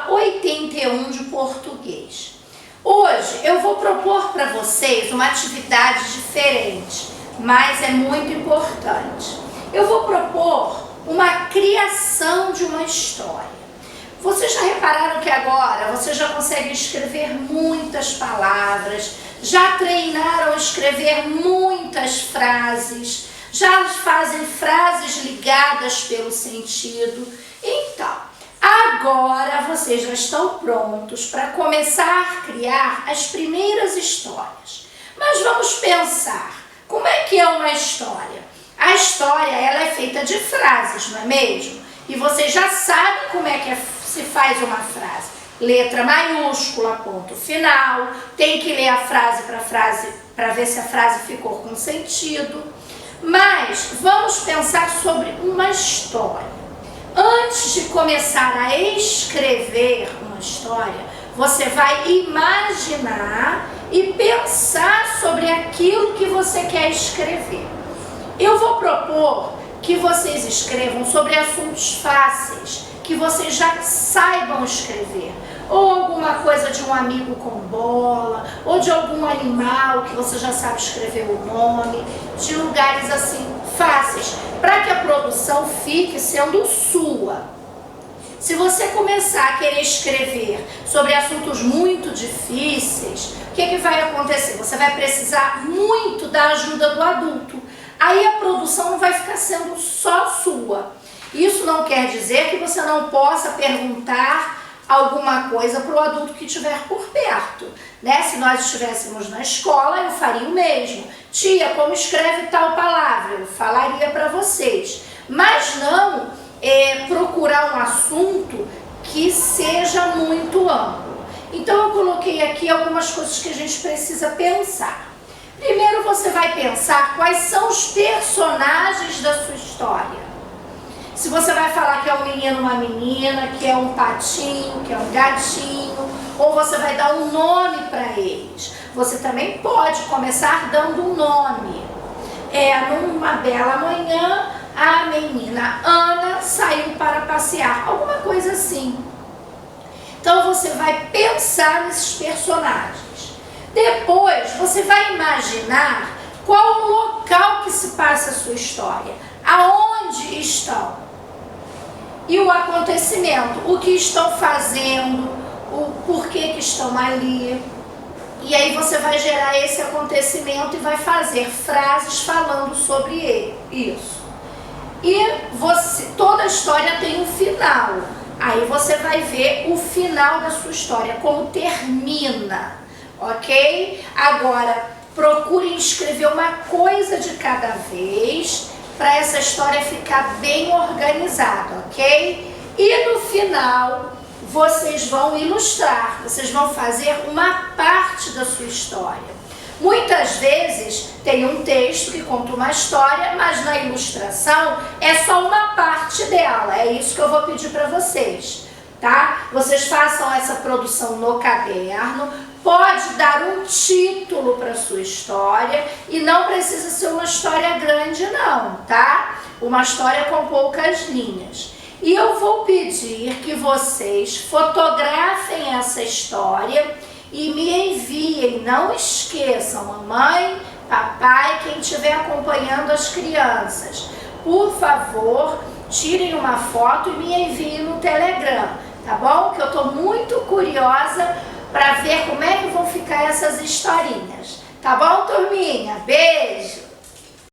aula 81 de português. Hoje eu vou propor para vocês uma atividade diferente, mas é muito importante. Eu vou propor uma criação de uma história. Vocês já repararam que agora você já consegue escrever muitas palavras, já treinaram a escrever muitas frases, já fazem frases ligadas pelo sentido. Então, agora vocês já estão prontos para começar a criar as primeiras histórias. Mas vamos pensar, como é que é uma história? A história ela é feita de frases, não é mesmo? E vocês já sabem como é que se faz uma frase. Letra maiúscula, ponto final, tem que ler a frase para ver se a frase ficou com sentido. Mas vamos pensar sobre uma história. Antes de começar a escrever uma história, você vai imaginar e pensar sobre aquilo que você quer escrever. Eu vou propor que vocês escrevam sobre assuntos fáceis, que vocês já saibam escrever. Ou alguma coisa de um amigo com bola, ou de algum animal que você já sabe escrever o nome, de lugares assim fáceis, para que a produção fique sendo sua. Se você começar a querer escrever sobre assuntos muito difíceis, o que vai acontecer? Você vai precisar muito da ajuda do adulto. Aí a produção não vai ficar sendo só sua. Isso não quer dizer que você não possa perguntar alguma coisa para o adulto que estiver por perto, né? Se nós estivéssemos na escola, eu faria o mesmo. Tia, como escreve tal palavra? Eu falaria para vocês. Mas não procurar um assunto que seja muito amplo. Então eu coloquei aqui algumas coisas que a gente precisa pensar. Primeiro você vai pensar quais são os personagens da sua história. Se você vai falar que é um menino, uma menina, que é um patinho, que é um gatinho, ou você vai dar um nome para eles. Você também pode começar dando um nome. Numa bela manhã, a menina Ana saiu para passear. Alguma coisa assim. Então você vai pensar nesses personagens. Depois você vai imaginar qual o local que se passa a sua história. Aonde estão? E o acontecimento, o que estão fazendo, o porquê que estão ali. E aí você vai gerar esse acontecimento e vai fazer frases falando sobre ele, isso. E toda a história tem um final. Aí você vai ver o final da sua história, como termina, ok? Agora, procure escrever uma coisa de cada vez, para essa história ficar bem organizada, ok? E no final, vocês vão ilustrar, vocês vão fazer uma parte da sua história. Muitas vezes tem um texto que conta uma história, mas na ilustração é só uma parte dela. É isso que eu vou pedir para vocês, tá? Vocês façam essa produção no caderno. Pode dar um título para sua história e não precisa ser uma história grande não, tá? Uma história com poucas linhas. E eu vou pedir que vocês fotografem essa história e me enviem. Não esqueçam, mamãe, papai, quem estiver acompanhando as crianças. Por favor, tirem uma foto e me enviem no Telegram, tá bom? Que eu estou muito curiosa para ver como é que vão ficar essas historinhas. Tá bom, turminha? Beijo!